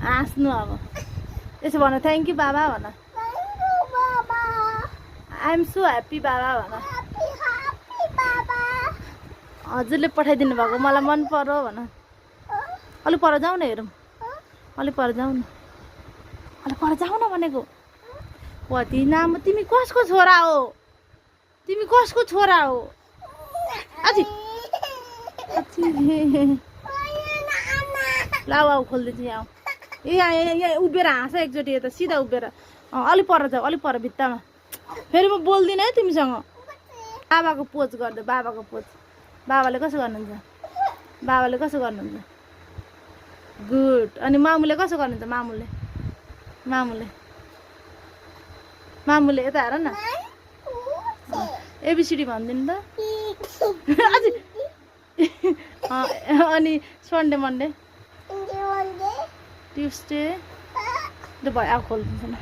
हाँस्नु अब यसो भन थ्याङ्क यू बाबा भन आई एम सो ह्याप्पी बाबा भन हजुरले पठाइदिनु भएको मलाई मन पर्यो भन अलि पर जाऊ न हेरौँ अलि पर जाऊ न अलि पर जाऊ न भनेको कति नाम तिमी कसको छोरा हो तिमी कसको छोरा हो अझै लाउ आऊ खोलिदिन्छु यहाँ यहाँ उभिएर हाँस एकचोटि यता सिधा उभिएर अलि पर जाऊ अलि पर भित्तामा फेरि म बोल्दिनँ है तिमीसँग बाबाको पोज गर्दै बाबाको पोज बाबाले कसो गर्नुहुन्छ बाबाले कसो गर्नुहुन्छ गुड अनि मामुले कसो गर्नुहुन्छ मामुले मामुले मामुले यता हेर न एबिसिडी भनिदिनु त अझै अनि सन्डे मन्डे ट्युसडे त्यो भयो अब खोलिदिन्छ न